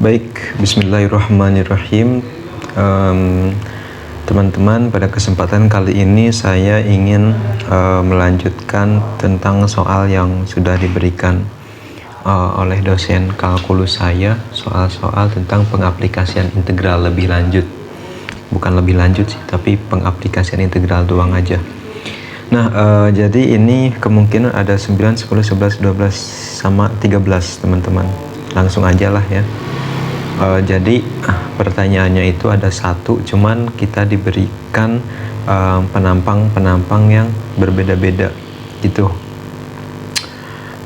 Baik, bismillahirrahmanirrahim. Teman-teman, pada kesempatan kali ini saya ingin melanjutkan tentang soal yang sudah diberikan oleh dosen kalkulus saya, soal-soal tentang pengaplikasian integral lebih lanjut. Bukan lebih lanjut sih, tapi pengaplikasian integral doang aja. Nah, jadi ini kemungkinan ada 9, 10, 11, 12, sama 13 teman-teman. Langsung aja lah ya. Jadi pertanyaannya itu ada satu, cuman kita diberikan penampang-penampang yang berbeda-beda gitu.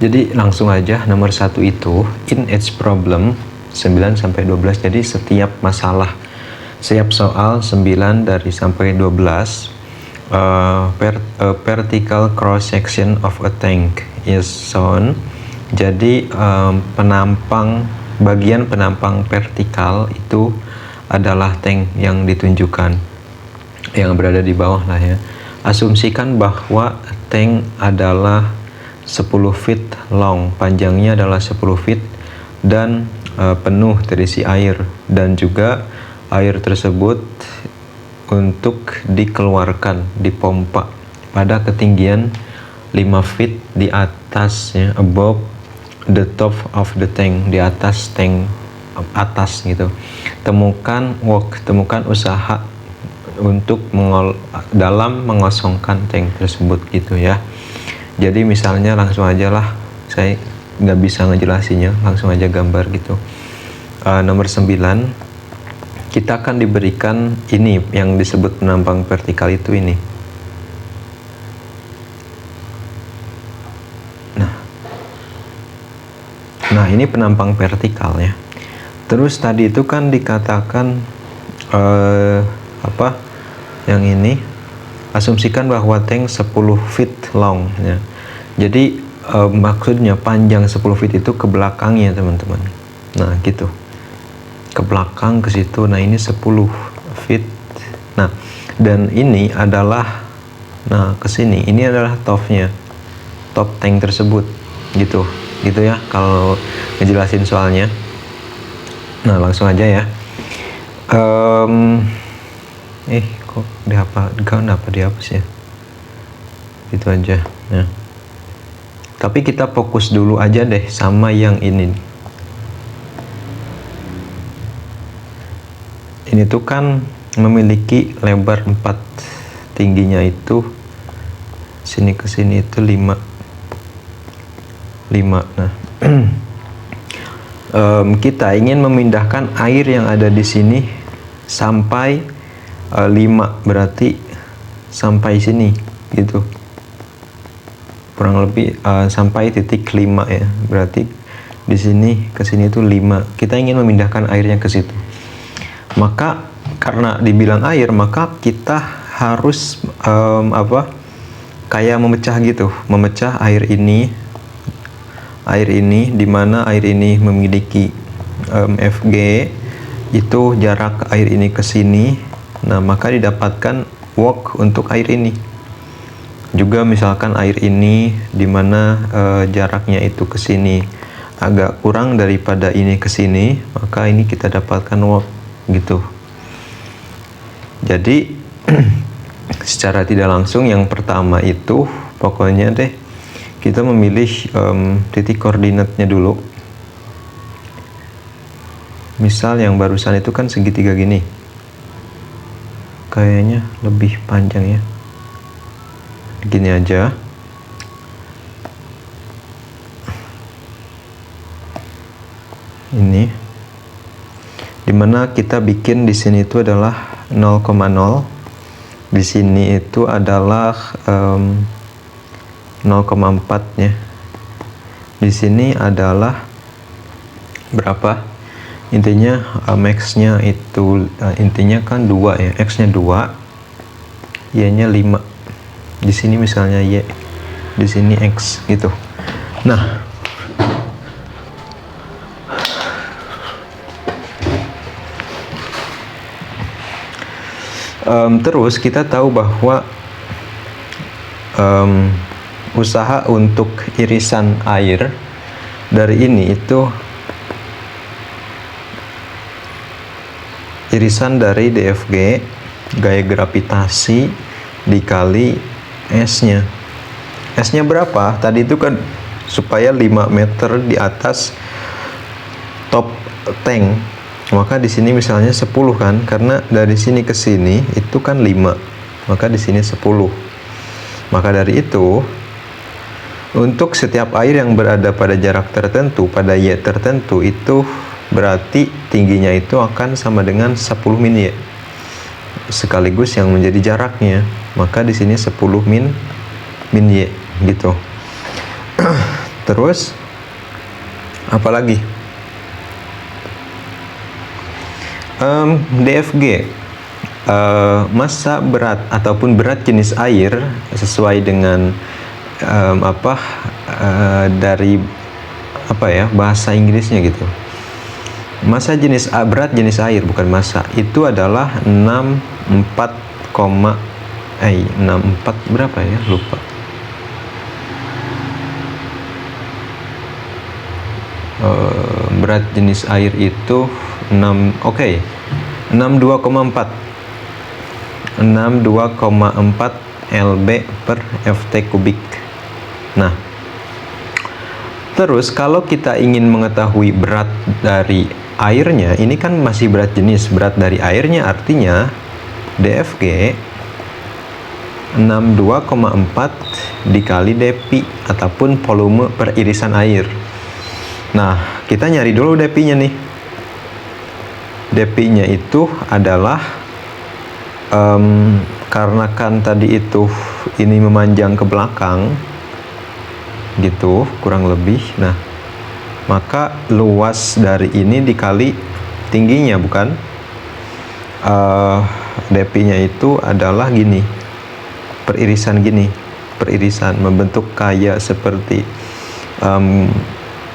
Jadi langsung aja, nomor satu itu in each problem 9-12. Jadi setiap masalah, setiap soal 9 dari sampai 12, vertical cross section of a tank is shown. Jadi bagian penampang vertikal itu adalah tank yang ditunjukkan, yang berada di bawah lah ya. Asumsikan bahwa tank adalah 10 feet long, panjangnya adalah 10 feet dan penuh terisi air, dan juga air tersebut untuk dikeluarkan, dipompa pada ketinggian 5 feet di atasnya, above the top of the tank, di atas tank atas gitu. Temukan usaha untuk dalam mengosongkan tank tersebut gitu ya. Jadi misalnya langsung aja lah, saya nggak bisa ngejelasinnya, langsung aja gambar gitu. Nomor 9, kita akan diberikan ini yang disebut penampang vertikal itu ini. Nah, ini penampang vertikal ya. Terus tadi itu kan dikatakan yang ini asumsikan bahwa tank 10 feet long ya. Jadi maksudnya panjang 10 feet itu ke belakangnya teman-teman. Nah gitu, ke belakang ke situ. Nah ini 10 feet. Nah, dan ini adalah, nah kesini, ini adalah topnya, top tank tersebut gitu ya kalau ngejelasin soalnya. Nah langsung aja ya. Kok dihapus ya, itu aja ya. Tapi kita fokus dulu aja deh sama yang ini. Ini tuh kan memiliki lebar 4, tingginya itu sini ke sini itu 5. Nah, kita ingin memindahkan air yang ada di sini sampai 5, berarti sampai sini gitu, kurang lebih sampai titik 5 ya. Berarti di sini ke sini itu 5. Kita ingin memindahkan airnya ke situ. Maka karena dibilang air, maka kita harus kayak memecah gitu, memecah air ini, di mana air ini memiliki Fg, itu jarak air ini ke sini. Nah, maka didapatkan work untuk air ini. Juga misalkan air ini di mana jaraknya itu ke sini agak kurang daripada ini ke sini, maka ini kita dapatkan work gitu. Jadi secara tidak langsung yang pertama itu pokoknya deh kita memilih titik koordinatnya dulu. Misal yang barusan itu kan segitiga gini, kayaknya lebih panjang ya, gini aja. Ini dimana kita bikin di sini itu adalah 0,0, di sini itu adalah 0,4 ya. Di sini adalah berapa? Intinya max-nya itu intinya kan 2 ya. X-nya 2, Y-nya 5. Di sini misalnya Y, di sini X gitu. Nah, terus kita tahu bahwa usaha untuk irisan air dari ini itu irisan dari DFG gaya gravitasi dikali S-nya. S-nya berapa? Tadi itu kan supaya 5 meter di atas top tank. Maka di sini misalnya 10 kan, karena dari sini ke sini itu kan 5. Maka di sini 10. Maka dari itu untuk setiap air yang berada pada jarak tertentu, pada Y tertentu, itu berarti tingginya itu akan sama dengan 10 min Y. Sekaligus yang menjadi jaraknya. Maka di sini 10 min Y gitu. Terus apalagi? DFG massa berat ataupun berat jenis air sesuai dengan dari bahasa Inggrisnya gitu. Massa jenis berat jenis air, bukan massa, itu adalah 64 berapa ya, lupa. Berat jenis air itu 62,4 lb per ft kubik. Nah, terus kalau kita ingin mengetahui berat dari airnya, ini kan masih berat jenis, berat dari airnya artinya DFG 62,4 dikali dpi ataupun volume per irisan air. Nah, kita nyari dulu dpi-nya nih. Dpi-nya itu adalah karena kan tadi itu ini memanjang ke belakang gitu, kurang lebih. Nah, maka luas dari ini dikali tingginya, bukan? Dpi-nya itu adalah gini, peririsan gini, peririsan membentuk kayak seperti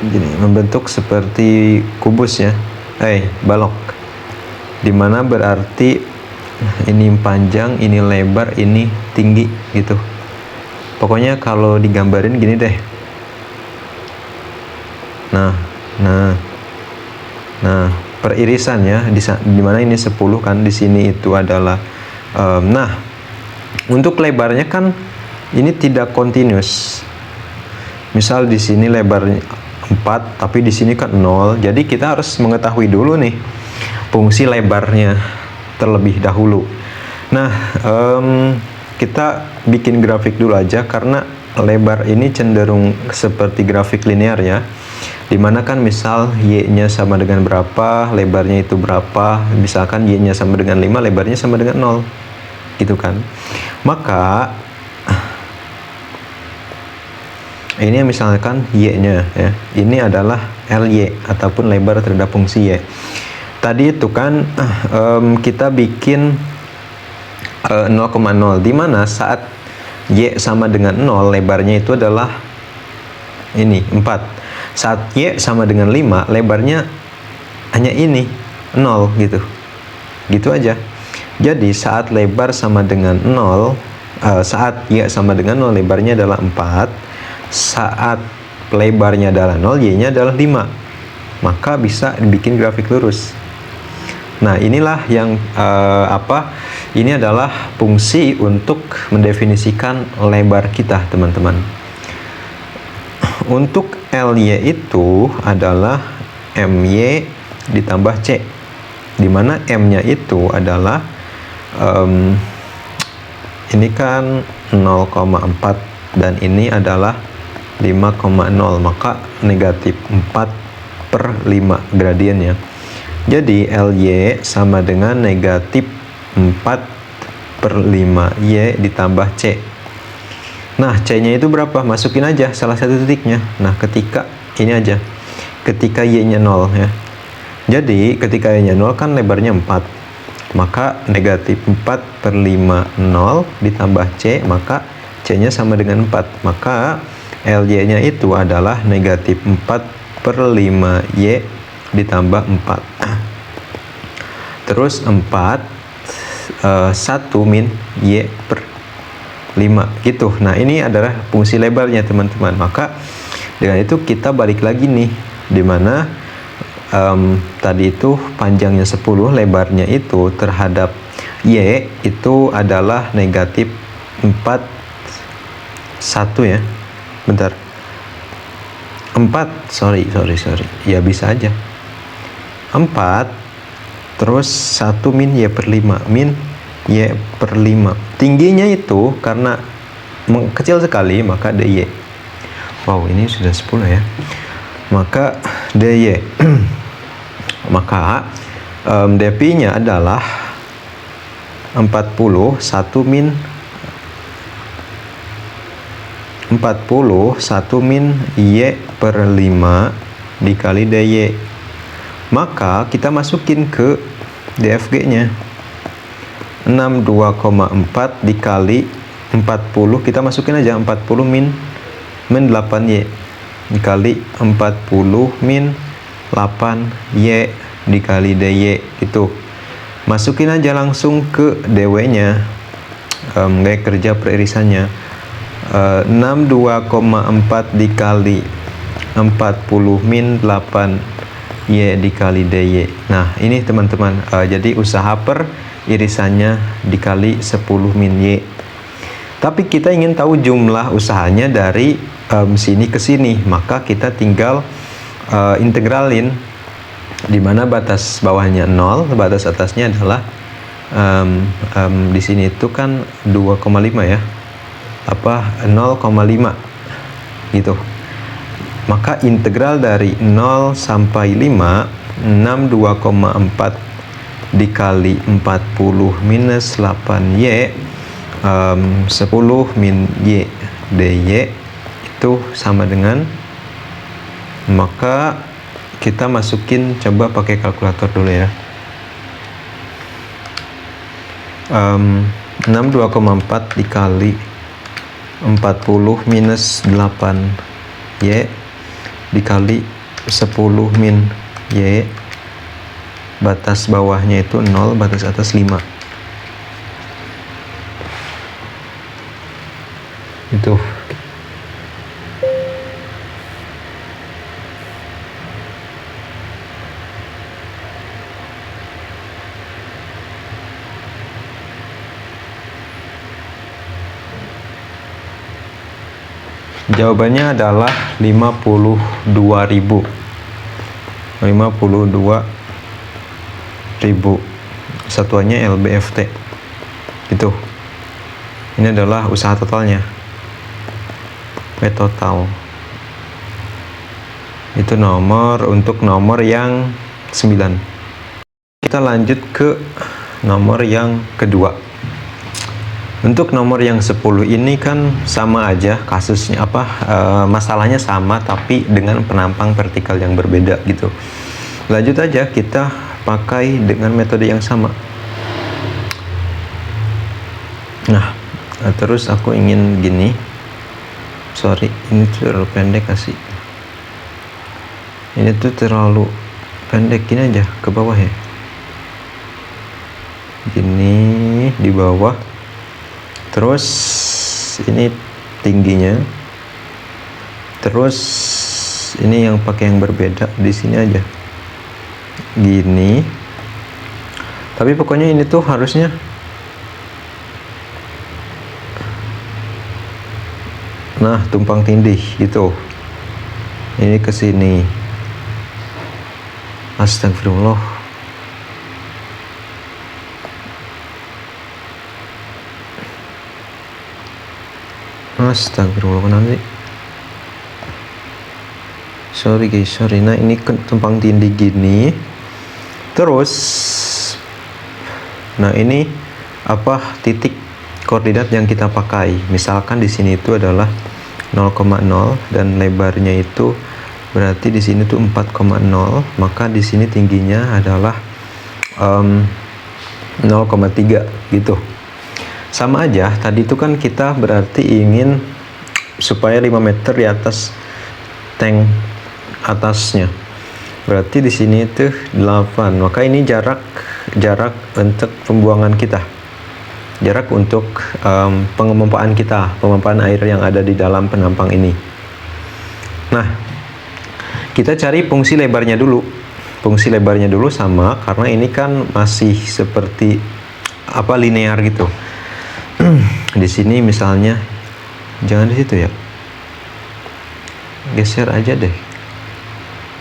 gini, membentuk seperti kubus ya, balok, dimana berarti ini panjang, ini lebar, ini tinggi gitu. Pokoknya kalau digambarin gini deh. Nah, peririsannya di mana ini 10 kan, di sini itu adalah nah, untuk lebarnya kan ini tidak continuous. Misal di sini lebarnya 4, tapi di sini kan 0. Jadi kita harus mengetahui dulu nih fungsi lebarnya terlebih dahulu. Nah, kita bikin grafik dulu aja, karena lebar ini cenderung seperti grafik linear ya, dimana kan misal Y-nya sama dengan berapa, lebarnya itu berapa. Misalkan Y-nya sama dengan 5, lebarnya sama dengan 0 gitu kan. Maka ini misalkan Y-nya ya, ini adalah LY ataupun lebar terhadap fungsi Y. Tadi itu kan kita bikin 0,0, dimana saat Y sama dengan 0, lebarnya itu adalah ini 4. Saat Y sama dengan 5, lebarnya hanya ini 0 gitu. Gitu aja. Jadi saat lebar sama dengan 0, saat Y sama dengan 0, lebarnya adalah 4. Saat lebarnya adalah 0, Y-nya adalah 5. Maka bisa dibikin grafik lurus. Nah, inilah yang ini adalah fungsi untuk mendefinisikan lebar kita, teman-teman. Untuk LY itu adalah MY ditambah C, dimana M-nya itu adalah ini kan 0,4 dan ini adalah 5,0, maka negatif 4/5 gradiennya. Jadi LY sama dengan negatif 4/5 Y ditambah C. Nah, C-nya itu berapa? Masukin aja salah satu titiknya. Nah, ketika ini aja, ketika Y-nya 0 ya. Jadi ketika Y-nya 0 kan lebarnya 4, maka negatif 4/5 0 ditambah C, maka C-nya sama dengan 4. Maka LY-nya itu adalah negatif 4/5 Y ditambah 4. Terus 4 1 min Y per 5 gitu. Nah, ini adalah fungsi lebarnya, teman-teman. Maka dengan itu kita balik lagi nih, dimana tadi itu panjangnya 10, lebarnya itu terhadap Y itu adalah negatif 4, 1 ya. Bentar. 4, sorry. Ya bisa aja. 4 terus 1 min Y per 5, min Y per 5. Tingginya itu karena kecil sekali, maka dy. Wow, ini sudah 10 ya. Maka dy. Maka dp-nya adalah 40 1 min Y per 5 dikali dy. Maka kita masukin ke DFG-nya. 62,4 dikali 40, kita masukin aja 40 min 8Y dikali 40 min 8Y dikali dy itu. Masukin aja langsung ke DW-nya, gaya kerja peririsannya. 62,4 dikali 40 min 8Y dikali dy. Nah ini teman-teman, jadi usaha per irisannya dikali 10 min Y. Tapi kita ingin tahu jumlah usahanya dari sini ke sini, maka kita tinggal integralin, dimana batas bawahnya 0, batas atasnya adalah di sini itu kan 2,5 ya, 0,5 gitu. Maka integral dari 0 sampai 5, 62,4 dikali 40 minus 8Y, 10 min Y dy itu sama dengan, maka kita masukin, coba pakai kalkulator dulu ya. 62,4 dikali 40 minus 8Y dikali 10 min Y, batas bawahnya itu 0, batas atas 5. Itu jawabannya adalah 52.000. Satuannya LBFT. Itu. Ini adalah usaha totalnya. P total. Itu untuk nomor yang 9. Kita lanjut ke nomor yang kedua. Untuk nomor yang 10 ini kan sama aja kasusnya, masalahnya sama tapi dengan penampang vertikal yang berbeda gitu. Lanjut aja, kita pakai dengan metode yang sama. Nah, terus aku ingin gini. Sorry, ini terlalu pendek kasih. Ini tuh terlalu pendek, gini aja ke bawah ya. Gini di bawah. Terus ini tingginya. Terus ini yang pakai yang berbeda di sini aja. Gini. Tapi pokoknya ini tuh harusnya tumpang tindih gitu. Ini ke sini. Astagfirullah. Astagfirullah, nanti. Sorry guys, sorry. Nah ini tumpang tindih gini. Terus, nah ini titik koordinat yang kita pakai. Misalkan di sini itu adalah 0,0 dan lebarnya itu berarti di sini tuh 4,0, maka di sini tingginya adalah 0,3 gitu. Sama aja, tadi itu kan kita berarti ingin supaya 5 meter di atas tank atasnya. Berarti di sini itu 8. Maka ini jarak untuk pembuangan kita. Jarak untuk pengemumpaan kita, pengemumpaan air yang ada di dalam penampang ini. Nah, kita cari fungsi lebarnya dulu. fungsi lebarnya dulu sama, karena ini kan masih seperti apa, linear gitu. Di sini misalnya jangan di situ ya, geser aja deh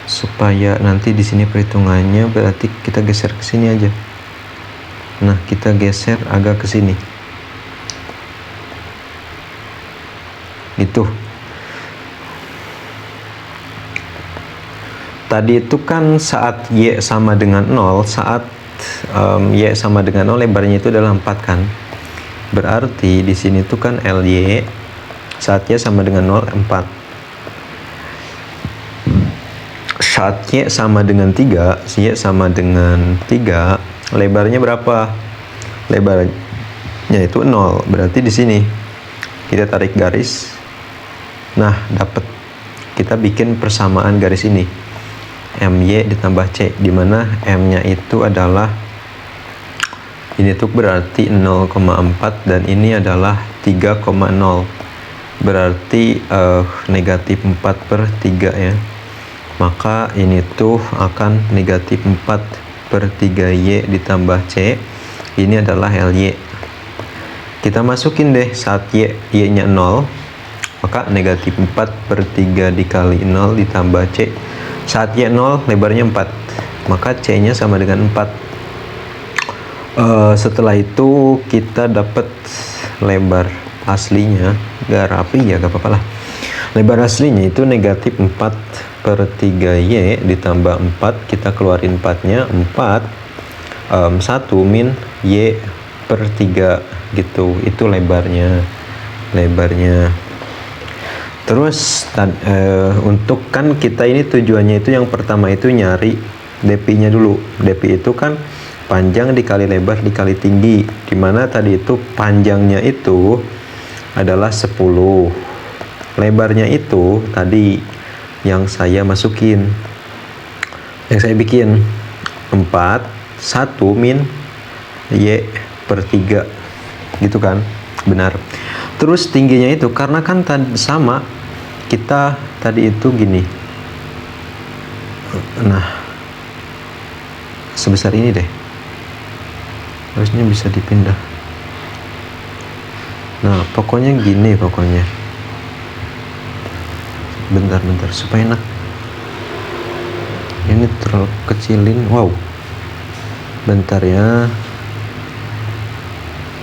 supaya nanti di sini perhitungannya, berarti kita geser ke sini aja. Nah, kita geser agak ke sini gitu. Tadi itu kan saat Y sama dengan 0, saat Y sama dengan 0 lebarnya itu adalah 4 kan. Berarti di sini tuh kan LY saat Y sama dengan 0 4. Saat Y sama dengan 3, Y sama dengan 3, lebarnya berapa? Lebarnya itu 0. Berarti di sini kita tarik garis. Nah, dapat, kita bikin persamaan garis ini. MY ditambah C, dimana M-nya itu adalah, ini tuh berarti 0,4 dan ini adalah 3,0, berarti negatif 4/3 ya. Maka ini tuh akan negatif 4/3Y ditambah C, ini adalah LY. Kita masukin deh saat Y-nya 0, maka negatif 4/3 dikali 0 ditambah C. Saat Y 0, lebarnya 4, maka C-nya sama dengan 4. Setelah itu kita dapat lebar aslinya, gak rapi ya, gak apa-apa lah. Lebar aslinya itu negatif 4/3Y ditambah 4, kita keluarin 4-nya, 4, 1 min Y/3 gitu, itu lebarnya. Terus untuk kan kita ini tujuannya itu yang pertama itu nyari DP-nya dulu. DP itu kan panjang dikali lebar dikali tinggi, dimana tadi itu panjangnya itu adalah 10, lebarnya itu tadi yang saya masukin, yang saya bikin 4, 1 min Y/3 gitu kan, benar. Terus tingginya itu karena kan sama, kita tadi itu gini, nah sebesar ini deh, harusnya bisa dipindah. Nah pokoknya gini, pokoknya bentar supaya enak. Ini terlalu kecilin, wow, bentar ya,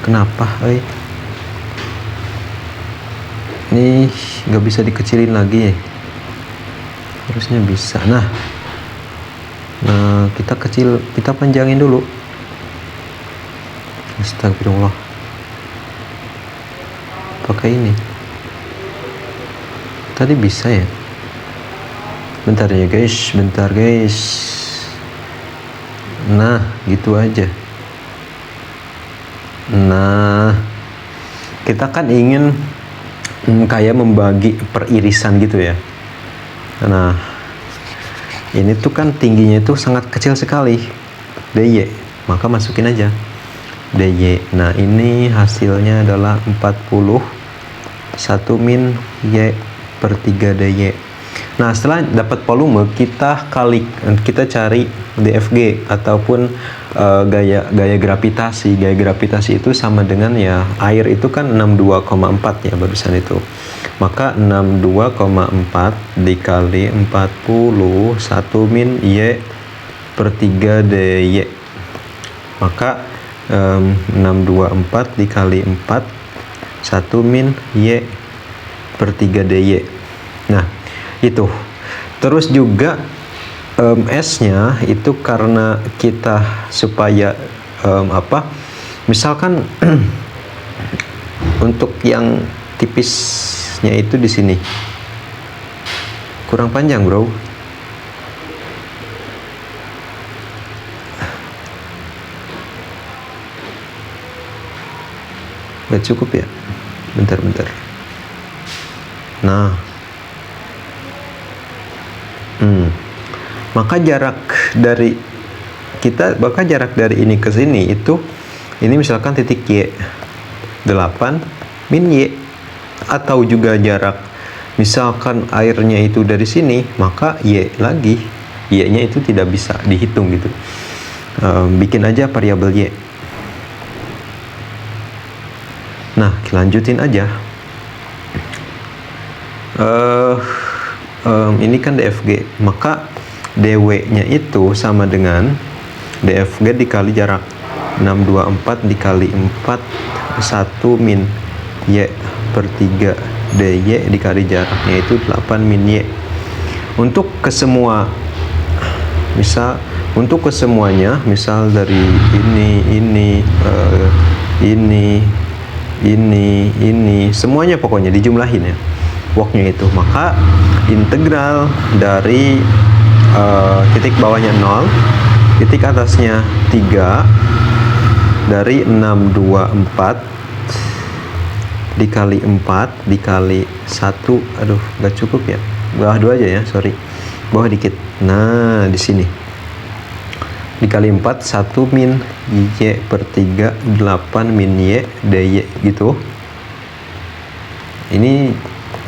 kenapa ini nggak bisa dikecilin lagi ya? Harusnya bisa. Nah kita panjangin dulu. Astagfirullah, pakai ini tadi bisa ya? Bentar ya guys, bentar guys. Nah gitu aja. Nah kita kan ingin kayak membagi peririsan gitu ya. Nah ini tuh kan tingginya itu sangat kecil sekali, DY, maka masukin aja DY. Nah ini hasilnya adalah 40, 1 min Y/3 DY. Nah setelah dapat volume, kita cari DFG ataupun gaya gravitasi. Gaya gravitasi itu sama dengan ya, air itu kan 62,4 ya barusan itu, maka 62,4 dikali 40, 1 min Y/3 DY, maka 624 dikali 4, 1 min Y/3 DY. Nah itu. Terus juga S-nya itu karena kita supaya misalkan untuk yang tipisnya itu di sini kurang panjang, bro. Gak cukup ya? Bentar. Nah maka jarak dari ini ke sini itu, ini misalkan titik Y 8 min Y, atau juga jarak misalkan airnya itu dari sini, maka Y lagi y-nya itu tidak bisa dihitung gitu. Bikin aja variabel y. Nah, lanjutin aja. Ini kan DFG, maka DW-nya itu sama dengan DFG dikali jarak 624 dikali 4 1 min y per 3 dy dikali jaraknya itu 8 min y. Untuk kesemuanya, misal dari ini semuanya pokoknya dijumlahin ya worknya itu, maka integral dari titik bawahnya 0, titik atasnya 3 dari 624 dikali 4 dikali 1, aduh nggak cukup ya, bawah 2 aja ya, sorry, bawah dikit. Nah, di sini dikali 4 1 min y per 3 8 min y dy gitu. Ini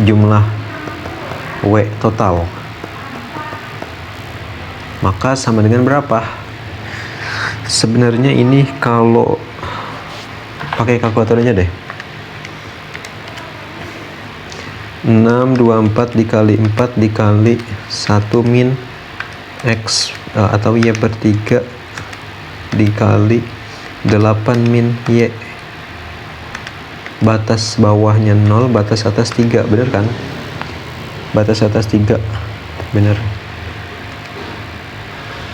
jumlah w total, maka sama dengan berapa? Sebenarnya ini kalau pakai kalkulatornya deh, 624 dikali 4 dikali 1 min x atau y per 3 dikali 8 min y, batas bawahnya 0, batas atas 3, bener kan? Batas atas 3, bener.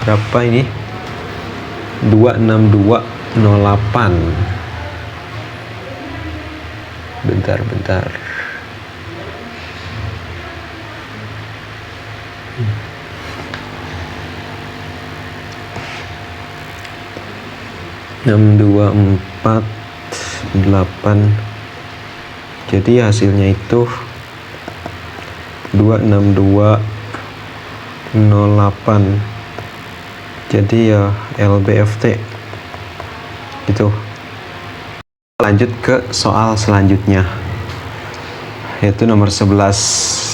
Berapa ini? 26208. Bentar 6248. Jadi hasilnya itu 26208. Jadi ya LBFT gitu. Lanjut ke soal selanjutnya, yaitu nomor 11.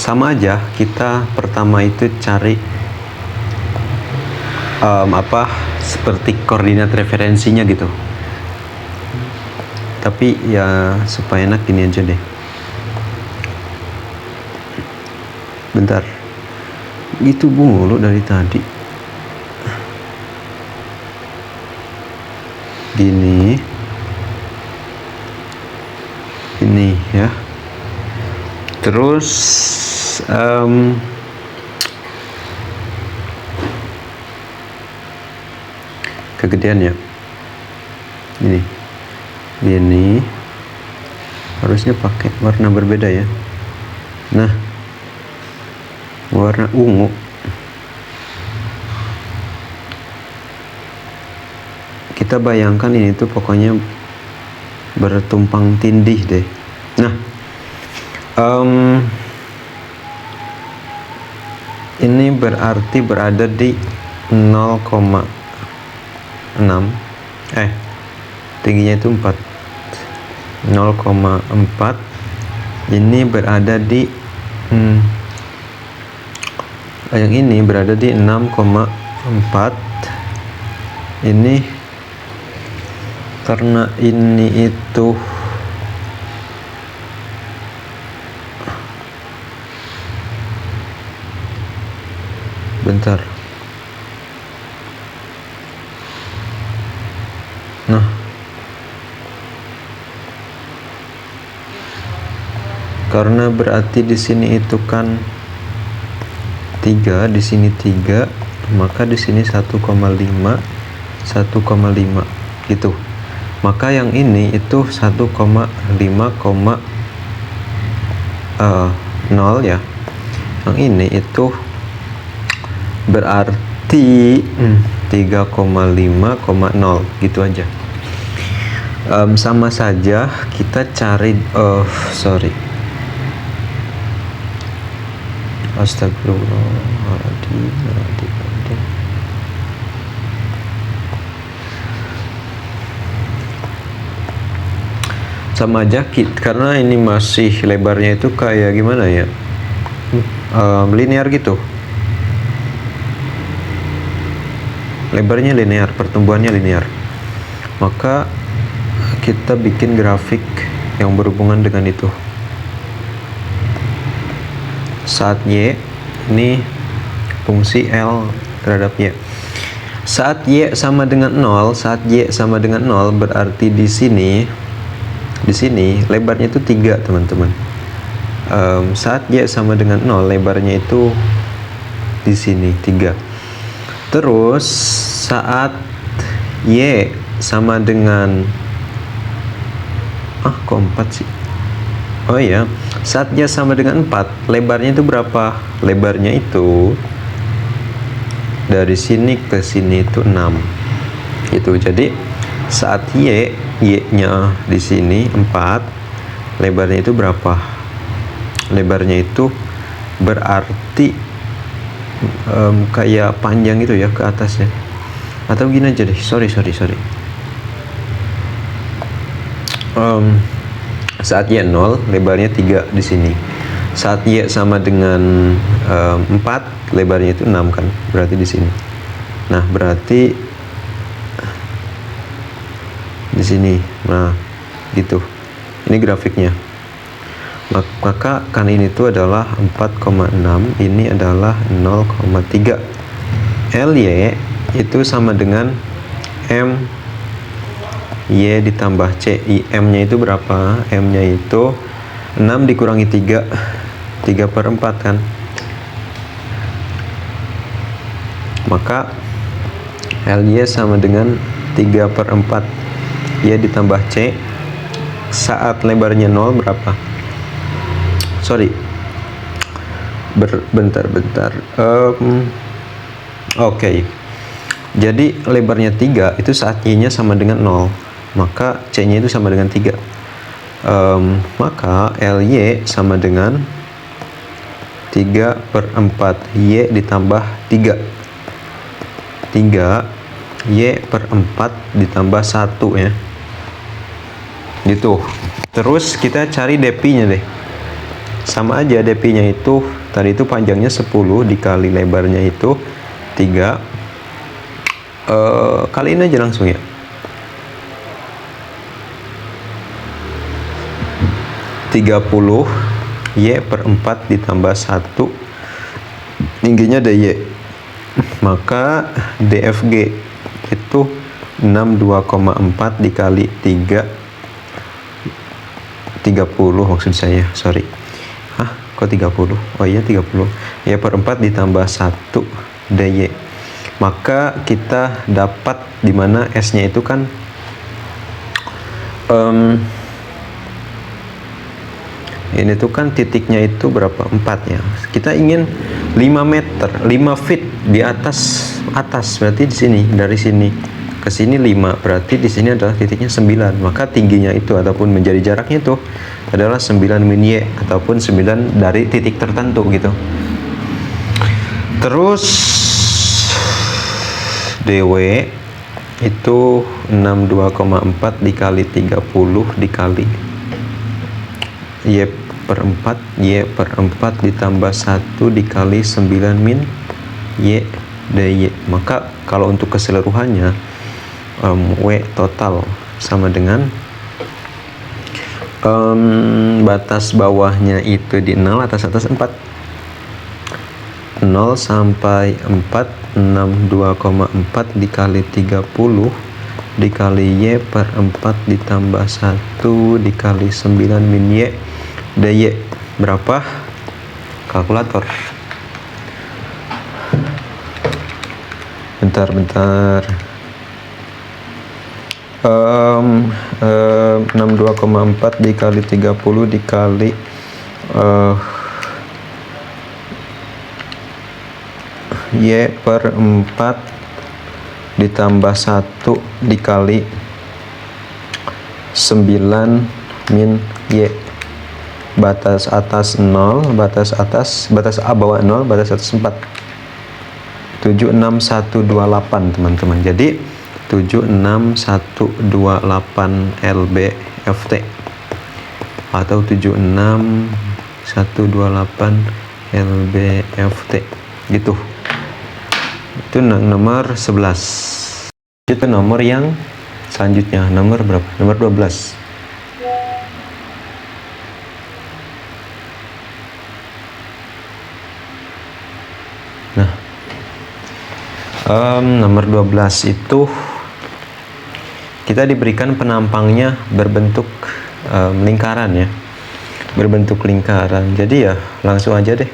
Sama aja, kita pertama itu cari seperti koordinat referensinya gitu. Tapi ya supaya enak gini aja deh. Bentar, gitu mulu dari tadi. Gini, ini ya. Terus kegedean ya. Ini harusnya pakai warna berbeda ya. Nah, warna ungu. Kita bayangkan ini tuh pokoknya bertumpang tindih deh. Nah, ini berarti berada di 0,6, tingginya itu 4, 0,4. Ini berada di yang ini berada di 6,4. Ini karena ini itu bentar. Nah, karena berarti di sini itu kan 3, di sini 3, maka di sini 1,5 gitu. Maka yang ini itu 1,5,0 ya. Yang ini itu berarti 3,5,0 gitu aja. Sama saja kita cari Astagfirullahaladzim. Sama aja karena ini masih lebarnya itu kayak gimana ya, linear gitu. lebarnya linear, pertumbuhannya linear. Maka kita bikin grafik yang berhubungan dengan itu. Saat Y, ini fungsi L terhadap Y. Saat Y sama dengan 0, saat Y sama dengan 0 berarti di sini lebarnya itu 3, teman-teman. Saat Y sama dengan 0, lebarnya itu di sini 3. Terus saat Y sama dengan kok 4 sih? Oh iya, saat Y sama dengan 4, lebarnya itu berapa? Lebarnya itu dari sini ke sini itu 6. Itu jadi saat Y-nya di sini 4, lebarnya itu berapa? Lebarnya itu berarti kayak panjang itu ya ke atasnya. Atau gini aja deh, sorry. Saat Y 0, lebarnya 3 di sini. Saat Y sama dengan 4, lebarnya itu 6 kan, berarti di sini. Nah, berarti di sini. Nah, gitu. Ini grafiknya. Maka kan ini tuh adalah 4,6, ini adalah 0,3. LY itu sama dengan M Y ditambah C. M-nya itu berapa? M-nya itu 6 dikurangi 3, 3/4 kan. Maka LY sama dengan 3/4 Y ditambah C. Saat lebarnya 0 berapa? Sorry, bentar. Oke. Jadi lebarnya 3 itu saat Y-nya sama dengan 0, maka C-nya itu sama dengan 3. Maka LY sama dengan 3/4 Y ditambah 3. 3 Y/4 ditambah 1 ya. Gitu. Terus kita cari DP-nya deh. Sama aja, DP-nya itu tadi itu panjangnya 10 dikali lebarnya itu 3. Kaliin aja langsung ya. 30 Y/4 ditambah 1, tingginya DY. Maka DFG itu 62,4 dikali 3, 30 maksud saya, sorry. Kok 30? Oh iya 30. Y/4 ditambah 1 DY. Maka kita dapat dimana S-nya itu kan ini tuh kan titiknya itu berapa? 4 ya. Kita ingin 5 meter, 5 feet di atas berarti di sini, dari sini ke sini 5, berarti di sini adalah titiknya 9. Maka tingginya itu ataupun menjadi jaraknya itu adalah 9 min Y ataupun 9 dari titik tertentu gitu. Terus DW itu 62,4 dikali 30 dikali Y/4 ditambah 1 dikali 9 min Y DY. Maka kalau untuk keseluruhannya W total sama dengan batas bawahnya itu di 0, atas 4. 0 sampai 4, 62,4 dikali 30 dikali Y/4 ditambah 1 dikali 9 min Y DY. Berapa? Kalkulator. Bentar. 62,4 dikali 30 dikali Y/4 ditambah 1 dikali 9 min Y. Batas atas 0, batas bawah 0, batas atas 4. 76128 teman-teman. Jadi 76128 LBFT atau 76128 LBFT gitu. Itu nomor 11. Itu nomor yang selanjutnya, nomor berapa? Nomor 12. Nah, nomor 12 itu kita diberikan penampangnya berbentuk lingkaran ya, berbentuk lingkaran. Jadi ya langsung aja deh,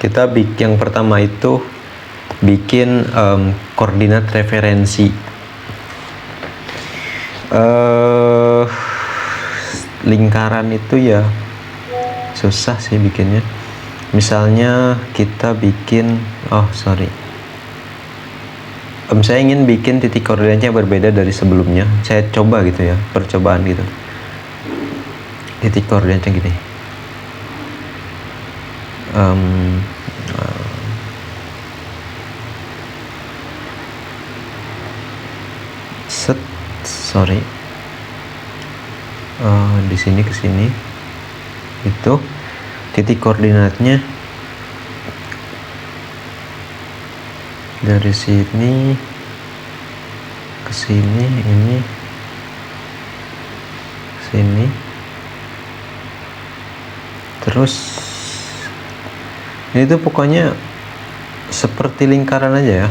kita yang pertama itu bikin koordinat referensi. Lingkaran itu ya susah sih bikinnya. Misalnya kita bikin, saya ingin bikin titik koordinatnya berbeda dari sebelumnya. Saya coba gitu ya, percobaan gitu. Titik koordinatnya gini. Di sini ke sini itu titik koordinatnya dari sini ke sini, ini sini, terus ini tuh pokoknya seperti lingkaran aja ya.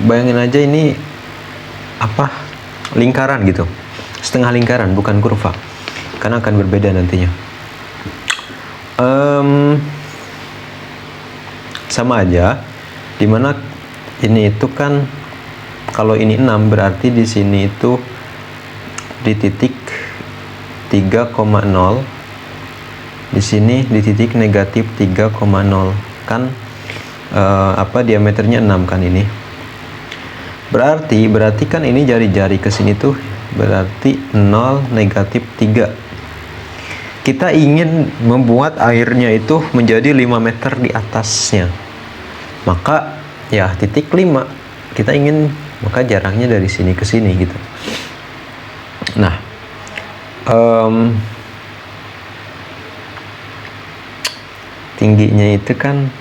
Bayangin aja ini apa, lingkaran gitu, setengah lingkaran, bukan kurva, karena akan berbeda nantinya. Sama aja, dimana ini itu kan kalau ini 6 berarti di sini itu di titik 3,0, di sini di titik negatif 3,0 kan, diameternya 6 kan ini. Berarti kan ini jari-jari ke sini tuh berarti 0, negatif 3. Kita ingin membuat airnya itu menjadi 5 meter di atasnya. Maka ya titik 5 kita ingin, maka jaraknya dari sini ke sini gitu. Nah, tingginya itu kan,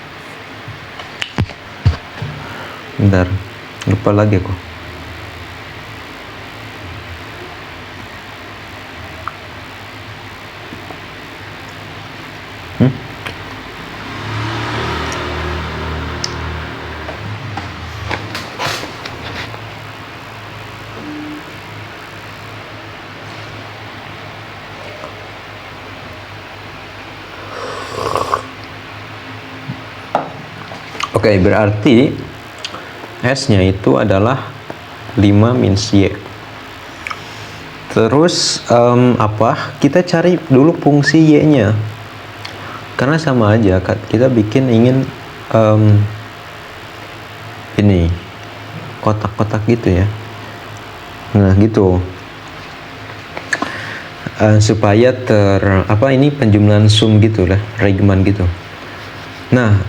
bentar, lupa lagi aku. Oke, berarti S-nya itu adalah 5 min Y. Terus kita cari dulu fungsi Y-nya. Karena sama aja, kita ingin ini kotak-kotak gitu ya. Nah, gitu. Supaya ini penjumlahan sum gitu lah, Riemann gitu. Nah,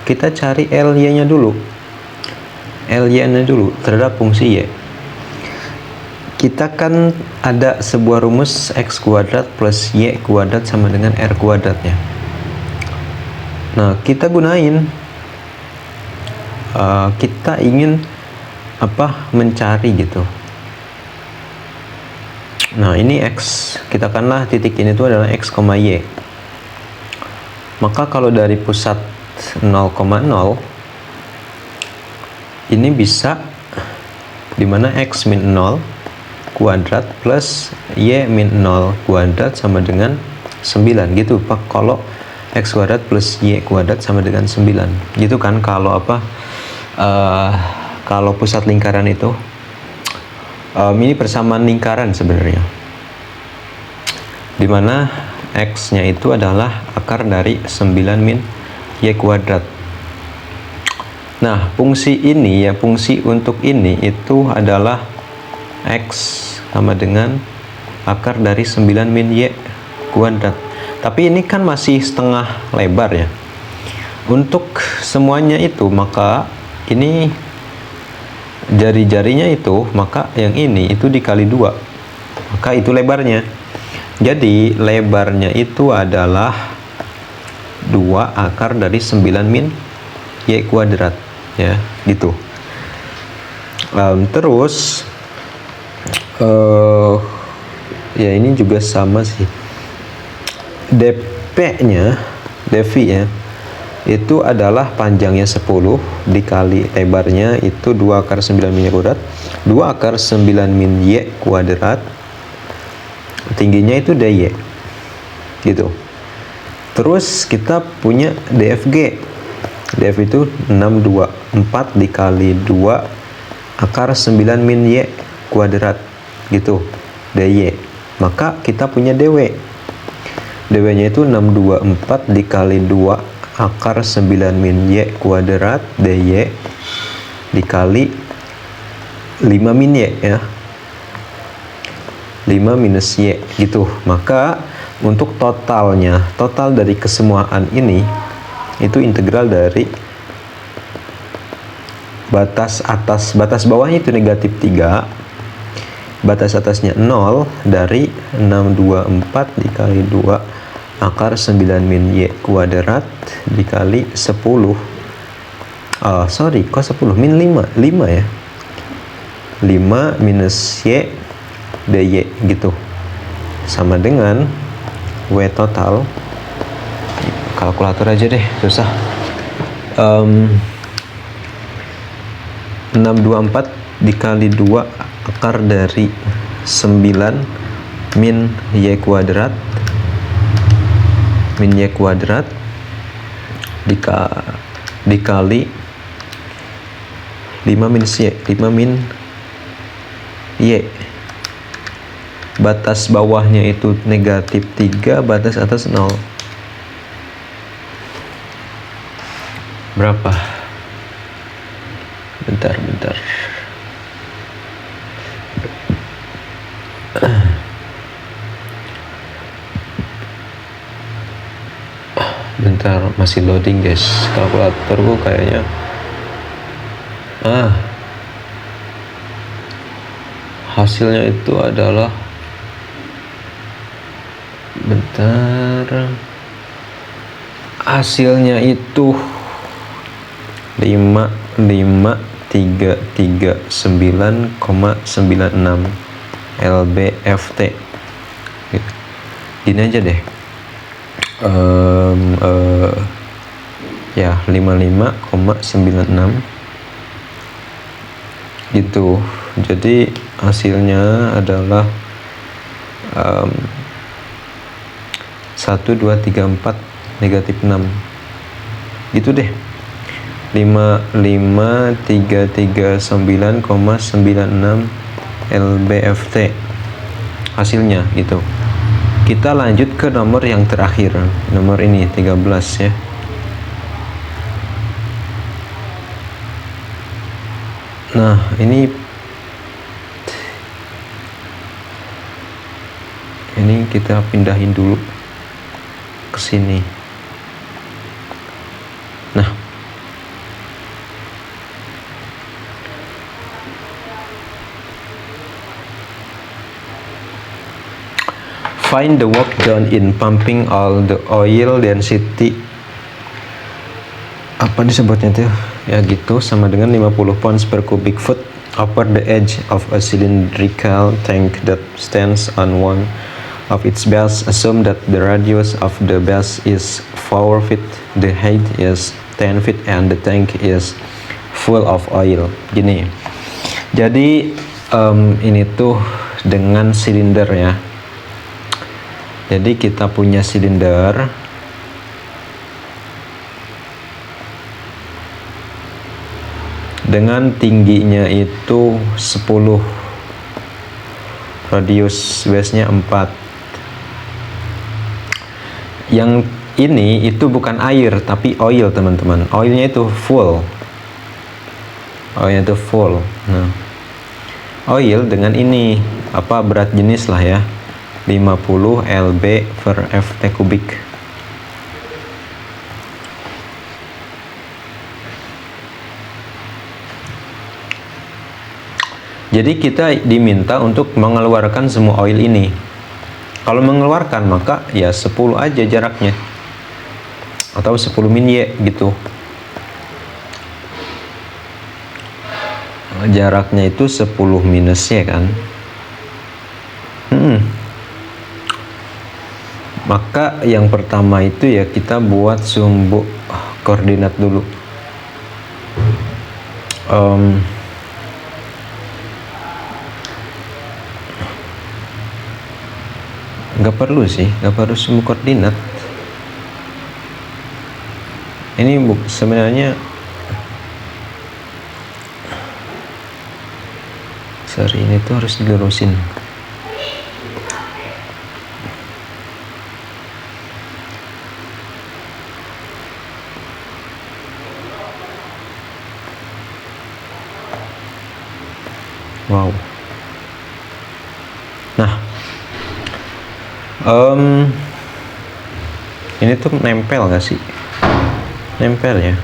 kita cari LY-nya dulu. LY-nya dulu terhadap fungsi Y. Kita kan ada sebuah rumus X kuadrat plus Y kuadrat sama dengan R kuadratnya. Nah, kita gunain. Kita ingin mencari gitu. Nah, ini X. Kita kanlah titik ini tuh adalah X, Y. Maka kalau dari pusat 0,0 ini bisa dimana X min 0 kuadrat plus Y min 0 kuadrat sama dengan 9 gitu Pak. Kalau X kuadrat plus Y kuadrat sama dengan 9 gitu kan, kalau kalau pusat lingkaran itu ini persamaan lingkaran sebenarnya, dimana X nya itu adalah akar dari 9 min Y kuadrat. Nah, fungsi ini ya, fungsi untuk ini itu adalah X sama dengan akar dari 9 min Y kuadrat. Tapi ini kan masih setengah lebar ya. Untuk semuanya itu, maka ini jari-jarinya itu, maka yang ini itu dikali 2. maka itu lebarnya. Jadi lebarnya itu adalah 2 akar dari 9 min Y kuadrat, ya, gitu. Terus ya ini juga sama sih. DP-nya, ya, itu adalah panjangnya 10 dikali lebarnya itu 2 akar 9 min Y kuadrat. 2 akar 9 min Y kuadrat, tingginya itu DY, gitu. Terus kita punya DFG. DF itu 624 dikali 2 akar 9 min Y kuadrat, gitu, DY. Maka kita punya DW. DW-nya itu 624 dikali 2 akar 9 min Y kuadrat DY dikali 5 min Y, ya. 5 minus Y, gitu. Maka untuk totalnya, total dari kesemuaan ini itu integral dari batas atas, batas bawahnya itu negatif 3, batas atasnya 0 dari 624 dikali 2 akar 9 min Y kuadrat dikali 10. Sorry, kok 10? Min 5 ya. 5 minus Y DY, gitu. Sama dengan W total. Kalkulator aja deh, susah. 624 dikali 2 akar dari 9 min Y kuadrat dikali 5 minus Y, 5 min Y. Batas bawahnya itu negatif 3, batas atas 0. Berapa? Bentar. Bentar, masih loading guys. Kalkulatorku kayaknya hasilnya itu adalah, bentar, hasilnya itu 5539,96 lbft. Gini aja deh, ya 55,96 gitu. Jadi hasilnya adalah 1 2 3 4 negatif 6 gitu deh. 55339,96 lbft hasilnya gitu. Kita lanjut ke nomor yang terakhir, nomor ini 13 ya. Nah, ini kita pindahin dulu ke sini. Nah, find the work done in pumping all the oil density, apa disebutnya tuh ya, gitu, sama dengan 50 pounds per cubic foot over the edge of a cylindrical tank that stands on one of its base. Assume that the radius of the base is 4 feet, the height is 10 feet, and the tank is full of oil. Gini, jadi ini tuh dengan silinder ya. Jadi kita punya silinder, dengan tingginya itu 10, radius base-nya 4. Yang ini itu bukan air tapi oil teman-teman. Oilnya itu full. Nah, oil dengan ini apa, berat jenis lah ya, 50 lb per ft kubik. Jadi kita diminta untuk mengeluarkan semua oil ini. Kalau mengeluarkan maka ya 10 aja jaraknya, atau 10 min Y gitu. Jaraknya itu 10 minus Y kan. Maka yang pertama itu ya kita buat sumbu koordinat dulu. Nggak perlu sih, nggak perlu sumbu koordinat. Ini sebenarnya ini tuh harus dilurusin. Wow. Nah, ini tuh nempel nggak sih? Nempel ya.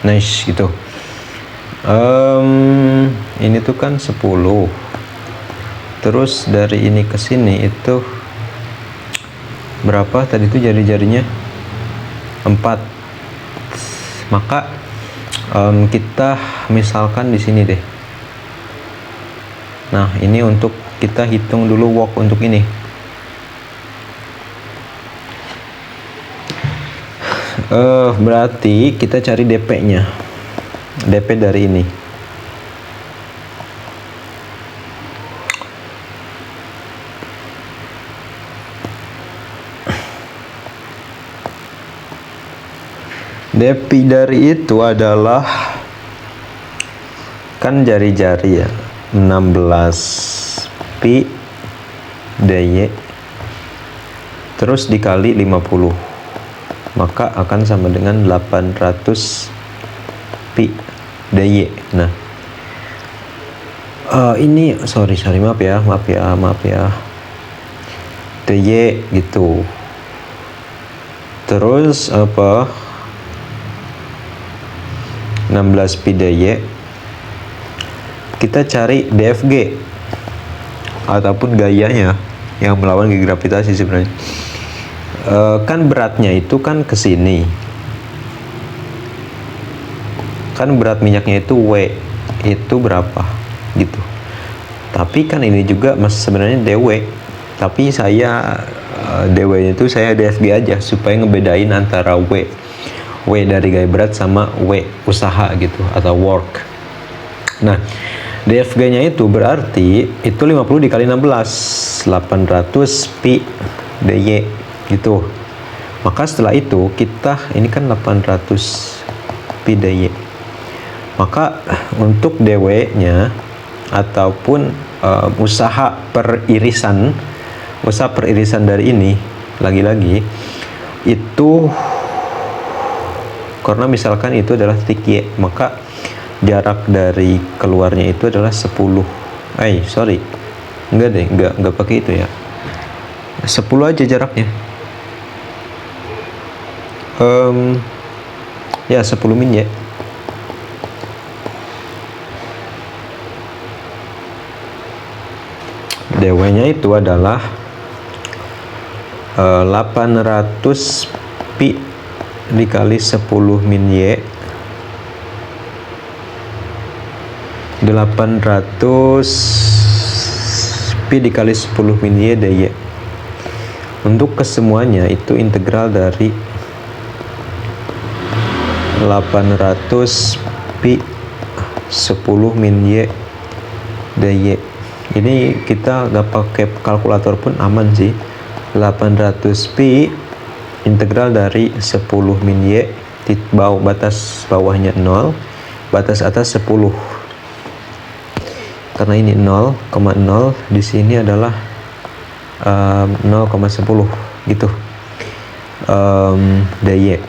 Nice gitu. Ini tuh kan 10. Terus dari ini ke sini itu berapa tadi tuh jari-jarinya? 4. Maka kita misalkan di sini deh. Nah, ini untuk kita hitung dulu walk untuk ini. Berarti kita cari DP-nya. DP dari ini. DP dari itu adalah kan jari-jari ya, 16 pi dy terus dikali 50, maka akan sama dengan 800 pi dy. Nah, ini sorry maaf ya dy gitu. Terus apa, 16 pi dy, kita cari DFG ataupun gayanya yang melawan gravitasi sebenarnya. Kan beratnya itu kan ke sini. Kan berat minyaknya itu W itu berapa gitu. Tapi kan ini juga sebenarnya DW. Tapi saya DW itu saya DFG aja supaya ngebedain antara W dari gaya berat sama W usaha gitu atau work. Nah, DFG-nya itu berarti itu 50 dikali 16, 800 pi dy gitu. Maka setelah itu kita ini kan 800 pi dy. Maka untuk dw-nya ataupun usaha peririsan dari ini lagi-lagi itu, karena misalkan itu adalah titik Y, maka jarak dari keluarnya itu adalah 10. Enggak pakai itu ya. 10 aja jaraknya. Ya 10 min ya. DW-nya itu adalah 800 pi dikali 10 min Y, 800 pi dikali 10 min Y dy. Untuk kesemuanya itu integral dari 800 pi 10 min Y dy. Ini kita nggak pakai kalkulator pun aman sih. 800 pi integral dari 10 min Y, batas bawahnya 0, batas atas 10. Karena ini 0,0, di sini adalah 0,10 gitu. dy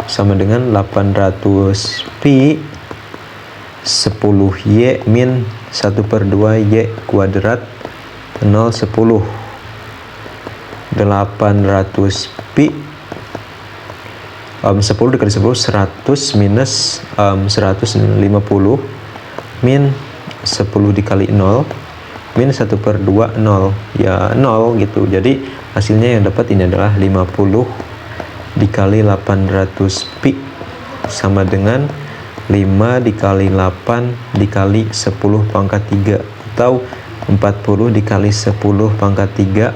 sama dengan 800 pi 10 Y min 1/2 Y kuadrat 0,10. 800 pi 10 dikali 10 100 minus 150 min 10 dikali 0 min 1/2 0 ya 0 gitu. Jadi hasilnya yang dapat ini adalah 50 dikali 800 pi sama dengan 5 dikali 8 dikali 10 pangkat 3 atau 40 dikali 10 pangkat 3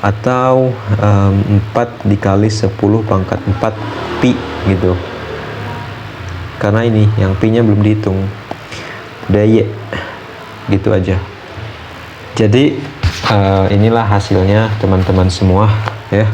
atau 4 dikali 10 pangkat 4 pi gitu. Karena ini yang pi nya belum dihitung, udah y gitu aja. Jadi inilah hasilnya teman-teman semua ya.